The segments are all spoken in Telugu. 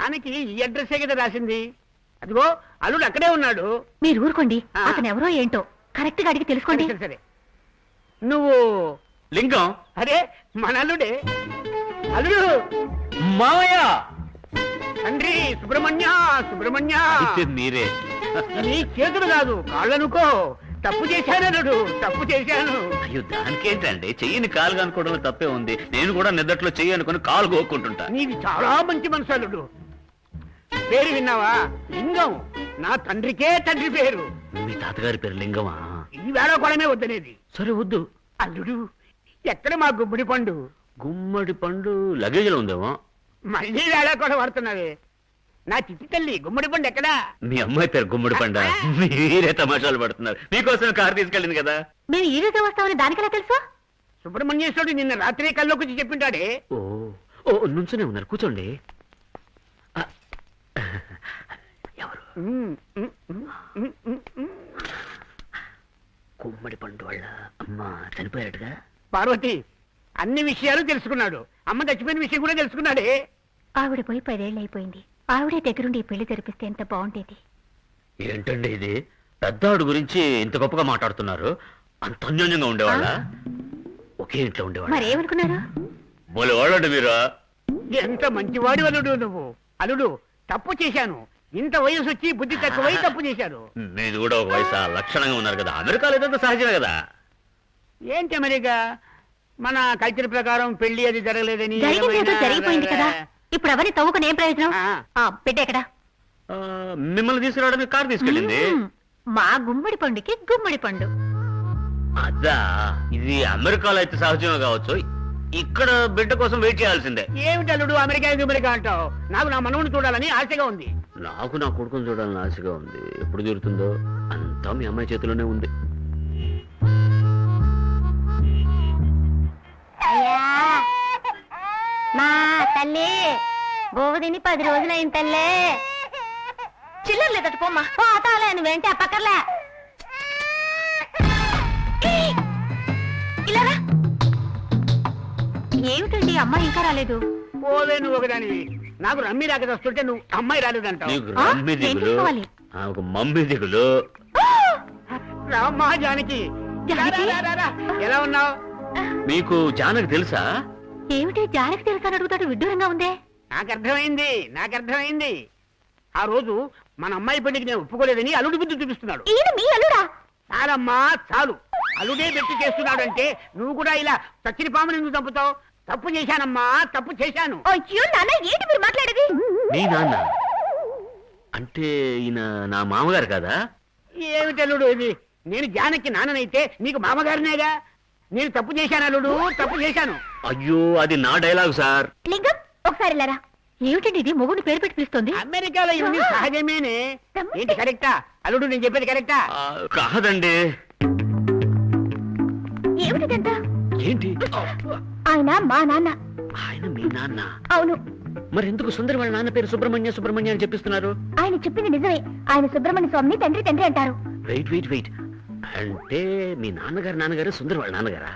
జానకి ఈ అడ్రస్సే కదా రాసింది. అదిగో అల్లుడు అక్కడే ఉన్నాడు. మీరు ఊరుకోండి, అతను ఎవరో ఏంటో కరెక్ట్ గా అడిగి తెలుసుకోండి. సరే సరే. నువ్వు లింగం? అరే మన అల్లుడే. అల్లుడు మావయ్య. తండ్రి సుబ్రహ్మణ్య సుబ్రహ్మణ్య. మీరే? నీ చేతులు కాదు కాళ్ళనుకో. తప్పు చేశాను అల్లుడు, తప్పు చేశాను. అయ్యో దానికేంటండి, చెయ్యిని కాలుగా అనుకోవడంలో తప్పే ఉంది. నేను కూడా నిద్దట్లో చెయ్యి అనుకుని కాలు కోక్కుంటుంటా. నీది చాలా మంచి మనసు అల్లుడు. పేరు విన్నావా? లింగం. నా తండ్రికే తండ్రి పేరు. మీ తాతగారి పేరు లింగమా? ఈ వేళకోవడమే వద్దనేది. సరే వద్దు. అల్లుడు ఎక్కడ మా గుమ్మడి పండు? గుమ్మడి పండు లగేజ్లో ఉందేమో. మళ్ళీ వేళకోవడం పడుతున్నావే. నా చిట్టి తల్లి గుమ్మడి పండు ఎక్కడా? మీ అమ్మాయి పేరు గుమ్మడి పండ. మీరే తమాషాలు పడుతున్నారు. మీకోసం కారు తీసుకెళ్ళింది కదా. మేము ఈ రోజే వస్తామని దానికెలా తెలుసు? సుబ్రహ్మణ్యేశ్వరుడు నిన్న రాత్రి కల్లోకి వచ్చి చెప్పింటాడే. ఓ ఓ నుంచునే ఉన్నారు, కూర్చోండి. ఎవరు? గుమ్మడి పండు వాళ్ళ అమ్మ చనిపోయారటగా. పార్వతి అన్ని విషయాలు తెలుసుకున్నాడు. అమ్మ చచ్చిపోయిన విషయం కూడా తెలుసుకున్నాడే. ఆవిడ పోయి 10 ఏళ్ళు అయిపోయింది. ఆవిడే దగ్గరుండి ఈ పెళ్లి జరిపిస్తే ఎంత బాగుండేది. ఏంటండి ఇది? పెద్దవాడు గురించి ఇంత గొప్పగా మాట్లాడుతున్నారు. అంత అన్యోన్యంగా ఉండేవాళ్ళ? ఒకే ఇంట్లో ఉండేవాళ్ళ? మరేమనుకున్నారు? బోలే వాళ్ళండి మీరు. ఎంత మంచివాడి అల్లుడు నువ్వు. అల్లుడు తప్పు చేశాను. ఇంత వయసు వచ్చి బుద్ధి తక్కువై తప్పు చేశారు. మీది కూడా ఒక వయసు లక్షణంగా ఉన్నారు కదా. అమెరికాలో ఇదంతా సహజమే కదా. ఏంటి అమెరికా? మన కల్చర్ ప్రకారం పెళ్లి అది జరగలేదని. జరిగిపోయింది కదా. ఇప్పుడు అవన్నీ తవ్వుకుని ఏం ప్రయోజనం? పెట్టేక్కడ మిమ్మల్ని తీసుకురావడానికి కారు తీసుకెళ్ళింది. మా గుమ్మడి పండుకి గుమ్మడి పండు. అదా, ఇది అమెరికాలో అయితే సహజమే కావచ్చు. ఇక్కడ బిడ్డ కోసం వెయిట్ చేయాల్సిందే. ఏమిటి అల్లుడు అమెరికా అంటావు? నాకు నా మనవుని చూడాలని ఆశగా ఉంది. నాకు నా కొడుకుని చూడాలని ఆశగా ఉంది. ఎప్పుడు తీరుతుందో అంతా మీ అమ్మాయి చేతిలోనే ఉంది. మా తల్లి గోవదిని 10 రోజులైంది తల్లే. చిల్లర లేదట పోమ్మా. పోతాలే నువ్వు వెంటే పక్కర్లే. ఇలా ఏమిటండి అమ్మాయి ఇంకా రాలేదు? పోలే నువ్వు ఒకదానివి. నాకు రమ్మి రాక వస్తుంటే నువ్వు అమ్మాయి రాలేదంటావు. ఒక మమ్మీ దిగులు. రామ్మా జానకి. ఎలా ఉన్నావు? మీకు జానకి తెలుసా? ఏమిటి జానకి తెలుసా అని అడుగుతాడు. విడ్డూరంగా ఉందే. నాకు అర్థమైంది. ఆ రోజు మన అమ్మాయి పెళ్లికి నేను ఒప్పుకోలేదని అల్లుడు బుద్ధి చూపిస్తున్నాడు. మీ అల్లుడా? చాలమ్మా చాలు. అల్లుడే పెట్టి చేస్తున్నాడంటే నువ్వు కూడా ఇలా చచ్చిన పాముని ఎందుకు చంపుతావు? తప్పు చేశానమ్మా, తప్పు చేశాను. అయ్యో నాన్న ఏంటి మీరు మాట్లాడేది? మీ నాన్న అంటే ఈయన నా మామగారు కదా? ఏమిటి అల్లుడు ఇది? నేను జానకి నాన్ననైతే నీకు మామగారినేగా. నేను తప్పు చేశాను అల్లుడు, తప్పు చేశాను. అయ్యో అది నా డైలాగ్ సార్. లింగం ఒకసారి లేరా. ఏమిటండి ఇది? మొగుడిని పేరు పెట్టి పిలుస్తుంది. అమెరికాలో ఇవన్నీ సహజమేనే. ఏంటి కరెక్టా అల్లుడు? నేను చెప్పేది కరెక్టా? కాదండి. ఏమిటిదంతా? ఏంటి? ఆయన మా నాన్న. ఆయన మీ నాన్న? అవును. మరి ఎందుకు సుందరి వాళ్ళ నాన్న పేరు సుబ్రహ్మణ్య అని చెప్పిస్తున్నారు? ఆయన చెప్పింది నిజమే. ఆయన సుబ్రహ్మణ్య స్వామిని తండ్రి అంటారు. వెయిట్ అంటే మీ నాన్నగారు సుందరి వాళ్ళ నాన్నగారా?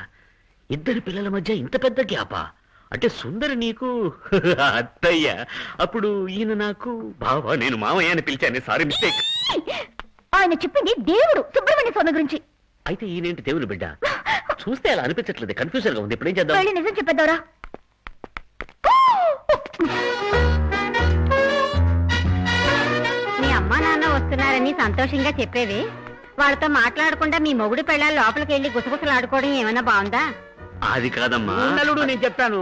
ఇద్దరు పిల్లల మధ్య ఇంత పెద్ద గ్యాపా? అంటే సుందరి నీకు అత్తయ్య, అప్పుడు ఈయన నాకు బావా. నేను మామయ్య అని పిలిచాను. Sorry mistake. ఆయన చెప్పింది దేవుడు సుబ్రహ్మణ్య స్వామి గురించి. అయితే ఈయనేంటి దేవుని బిడ్డ? చూస్తే అలా అనిపించట్లేదు, కన్ఫ్యూజన్ గా ఉంది. ఇప్పుడు ఏం చేద్దాం? నిజం చెప్పేద్దారా? మీ అమ్మా నాన్న వస్తున్నారని సంతోషంగా చెప్పేవి. వాళ్ళతో మాట్లాడకుండా మీ మొగుడు పెళ్ళాలు లోపలికి వెళ్ళి గుసగుసలాడుకోవడం ఏమైనా బాగుందా? అది కాదమ్మా. అల్లుడు నేను చెప్తాను.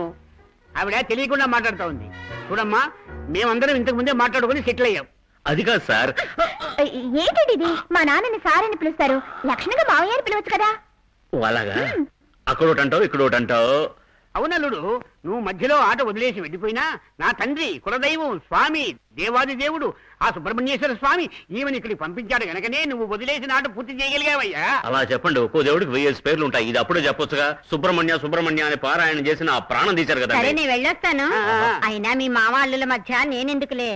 ఆవిడ తెలియకుండా మాట్లాడుతూ ఉంది. చూడమ్మా, మేమందరం ఇంతకు ముందే మాట్లాడుకుని సెటిల్ అయ్యాం. అది కాదు సార్. ఏంటండి ఇది? మా నాన్నని సార్ అని పిలుస్తారు. లక్షణంగా మావయ్య అని పిలవచ్చు కదా. అలాగా? అక్కడ ఒకటి అంటావు, ఇక్కడ ఒకటి అంటావు. అవునల్లుడు, నువ్వు మధ్యలో ఆట వదిలేసి వెళ్ళిపోయినా నా తండ్రి కులదైవం స్వామి దేవాది దేవుడు ఆ సుబ్రహ్మణ్యేశ్వర స్వామి ఈమెను ఇక్కడికి పంపించాడు గనకనే నువ్వు వదిలేసిన ఆట పూర్తి చేయగలిగావయ్యా. అలా చెప్పండి. ఒక్కో దేవుడికి 1000 పేర్లు ఉంటాయి. ఇది అప్పుడే చెప్పొచ్చుగా. సుబ్రహ్మణ్య అని పారాయణ చేసిన ఆ ప్రాణం తీశారు కదా. సరే నేను వెళ్ళొస్తాను. అయినా మీ మామ అల్లుల మధ్య నేనెందుకులే.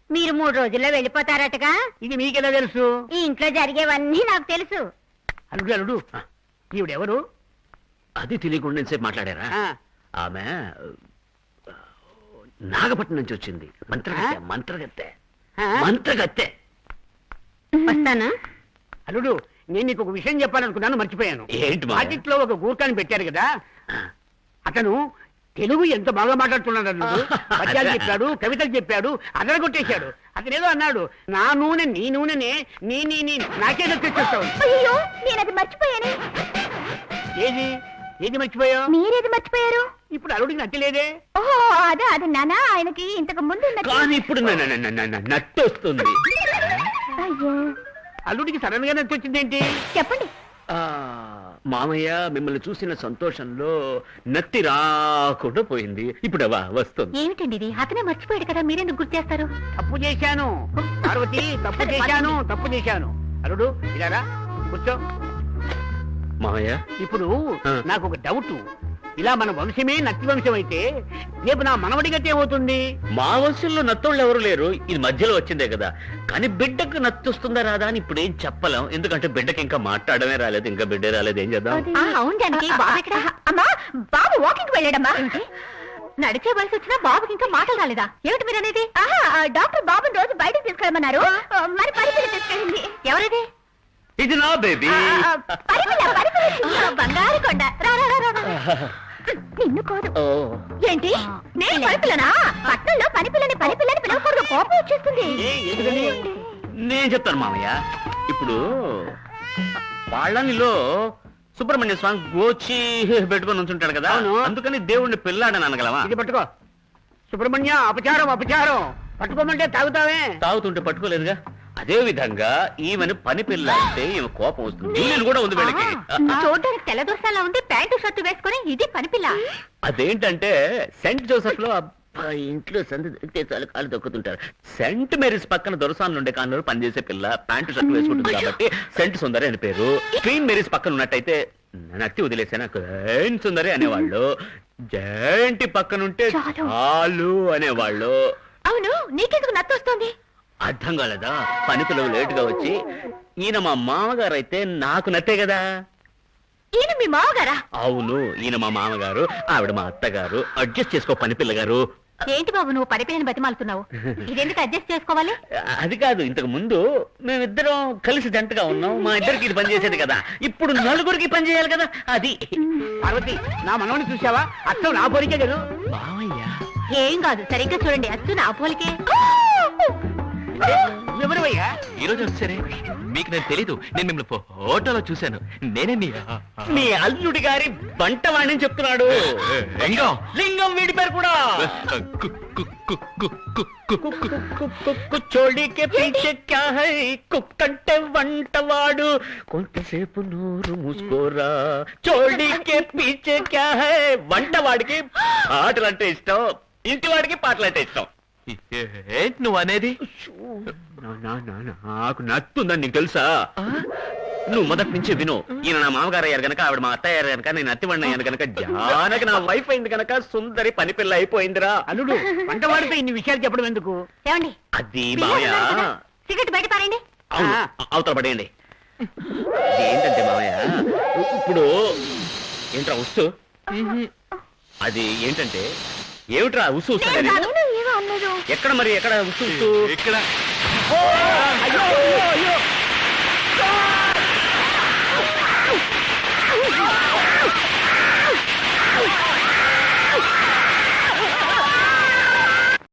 మీరు 3 రోజుల్లో వెళ్ళిపోతారటగా. ఇది మీకెలా తెలుసు? ఈ ఇంట్లో జరిగేవన్నీ నాకు తెలుసు. అల్లుడు ఈవిడెవరు? అది తెలియకుండా సేపు మాట్లాడారా? ఆమె నాగపట్నం నుంచి వచ్చింది. మంత్రగత్తె మంత్రగత్తె ఆ? మంత్రగత్తె. వస్తానా? అల్లుడు, నేను నీకు ఒక విషయం చెప్పాలనుకున్నాను, మర్చిపోయాను. ఏంటి మావయ్య? మార్కెట్లో ఒక గూర్ఖాని పెట్టారు కదా, అతను తెలుగు ఎంత బాగా మాట్లాడుతున్నాడు అల్లుడు. పద్యాలు చెప్పాడు, కవితలు చెప్పాడు, అదరగొట్టేశాడు. అతనేదో అన్నాడు, నా నూనె నీ నూనెనే, నీ నాకే తెచ్చేస్తావు. అయ్యో, నేను అది మర్చిపోయాను. ఏది ఏది మర్చిపోయావు? మీరేది మర్చిపోయారు? ఇప్పుడు అల్లుడికి నచ్చలేదే. ఓహో, అదే నానా, ఆయనకి ఇంతకు ముందు కానీ ఇప్పుడు నట్టొస్తుంది. అయ్యో, అల్లుడికి సడన్ గా నచ్చొచ్చిందేంటి? చెప్పండి. ఆ, మామయ్య మిమ్మల్ని చూసిన సంతోషంలో నత్తి రాకుండా పోయింది. ఇప్పుడు వస్తుంది. ఏమిటండి ఇది? అతనే మర్చిపోయాడు కదా, మీరెందుకు గుర్తు చేస్తారు? తప్పు చేశాను పార్వతి, తప్పు చేశాను. అల్లుడు ఇలారా కూర్చో. మామయ్య ఇప్పుడు ఆ. నాకు ఒక డౌట్. ఇలా మన వంశమే నత్తి వంశం అయితే రేపు నా మనవడి గతి ఏమవుతుంది? మా వంశంలో నత్తోళ్ళు ఎవరు లేరు, ఇది మధ్యలో వచ్చిందే కదా. కానీ బిడ్డకు నత్తి వస్తుందా రాదా అని ఇప్పుడు ఏం చెప్పలేం. ఎందుకంటే బిడ్డకి ఇంకా మాట్లాడమే రాలేదు, ఇంకా బిడ్డే రాలేదు. ఏం చేద్దాం? అవును జానకి, బాబు ఎక్కడ? అమ్మా, బాబు వాకింగ్ వెళ్ళాడమ్మా. నడిచే వయసు వచ్చినా బాబుకి ఇంకా మాటలు రాలేదా? ఏమిటి మీరు అనేది? డాక్టర్ బాబుని రోజు బయటకు తీసుకెళ్ళమన్నారు. మరి పరిపిల్ల తీసుకెళ్ళింది. ఎవరిది? ఇది నా బేబీ. బంగారు కొండ. నిన్ను కాదు. ఏంటి? నేను పనిపిల్లనా? పట్టణంలో పనిపిల్లని పిలవకూడదు, కోపం వచ్చేస్తుంది. ఎందుకని? నేను చెప్తాను మామయ్య. ఇప్పుడు వాళ్ళనిలో సుబ్రహ్మణ్య స్వామి గోచి పెట్టుకొని ఉంచుంటాడు కదా, అవును. అందుకని దేవుణ్ణి పిల్లాడని అనగలవా? ఇది పట్టుకో. సుబ్రహ్మణ్య, అపచారం పట్టుకోమంటే తాగుతావే. తాగుతుంటే పట్టుకోలేదుగా. అదే విధంగా ఈమెను పని పిల్ల అంటే ఈమె కోపం వస్తుంది. నేను కూడా ఉంది వీళ్ళకి. చూడడానికి తెల్లదోసాలా ఉంది, ప్యాంటు షర్టు వేసుకుని ఇది పనిపిల్ల. అదేంటంటే సెంట్ జోసెఫ్ లో అబ్బాయి ఇంట్లో సంధి దొరికితే చాలు కాలు దొక్కుతుంటారు. సెంట్ మేరీస్ పక్కన దొరసాన్లు ఉండే కాలంలో పనిచేసే పిల్ల ప్యాంటు షర్ట్ వేసుకుంటుంది కాబట్టి సెంట్ సుందరి అని పేరు. క్వీన్ మేరీస్ పక్కన ఉన్నట్టయితే నత్తి వదిలేసాను క్వీన్ సుందరి అనేవాళ్ళు. జయంటి పక్కనుంటే చాలు అనేవాళ్ళు. అవును, నీకెందుకు నత్తి వస్తుంది? అర్థం కాలేదా? పని పిల్లలు లేటుగా వచ్చి ఈయన మా మామగారు అయితే నాకు నత్తే కదా. ఈయన మీ మావగారా? అవును, ఈయన మా మామగారు, ఆవిడ మా అత్తగారు. అడ్జస్ట్ చేసుకో పని పిల్లగారు. ఏంటి బాబు నువ్వు పనిపిల్లని బతిమాలుతున్నావు? ఇదెందుకు అడ్జస్ట్ చేసుకోవాలి? అది కాదు, ఇంతకు ముందు మేమిద్దరం కలిసి జంటగా ఉన్నాం. మా ఇద్దరికి ఇది పనిచేసేది కదా, ఇప్పుడు నలుగురికి పని చేయాలి కదా. అది పార్వతి, నా మనవని చూసావా? అచ్చం నా పోలికే కదా. మామయ్య ఏం కాదు, సరిగ్గా చూడండి, అచ్చు నా పోలికే. ఎవరువయ్యా? ఈ రోజు వచ్చారే, మీకు నేను తెలీదు. నేను మిమ్మల్ని ఫోటోలో చూశాను. నేనే మీ అల్లుడి గారి వంటవాణ్ణి చెప్తున్నాడు. లింగం. లింగం వీడి పేరు కూడా. చోళీకే పీచే క్యా హై, కుక్కంటే వంటవాడు. కొంతసేపు నోరు మూసుకోరా. చోళీకే పీచే క్యా హై. వంటవాడికి ఆటలు అంటే ఇష్టం, ఇంటి వాడికి పాటలు అంటే ఇష్టం. ఏంటి నువ్వు అనేది? నాకు నత్తుందని నీకు తెలుసా? నువ్వు మొదటి నుంచి విను. ఈయన నా మామగారు అయ్యారు గనక, ఆవిడ మా అత్త అయ్యారు గనక, నేను అత్తివండి అయ్యాను గనక, జానకి నా వైఫ్ అయింది గనక సుందరి పని పిల్ల అయిపోయిందిరా. అల్లుడు, వంటవాడితో ఇన్ని విషయాలు చెప్పడం ఎందుకు? ఏమండి, అది మావయ్య. సిగరెట్ బయట పారండి. అవును, అవతల పడేయండి. ఏంటంటే మావయ్య, ఇప్పుడు ఏంట్రా ఉస్సు? అది ఏంటంటే ఏమిట్రా ఉస్సు వస్తుంది? ఏమో అన్నారు. ఎక్కడ మరి ఎక్కడ ఉస్సు ఉస్సు? ఇక్కడ అయ్యో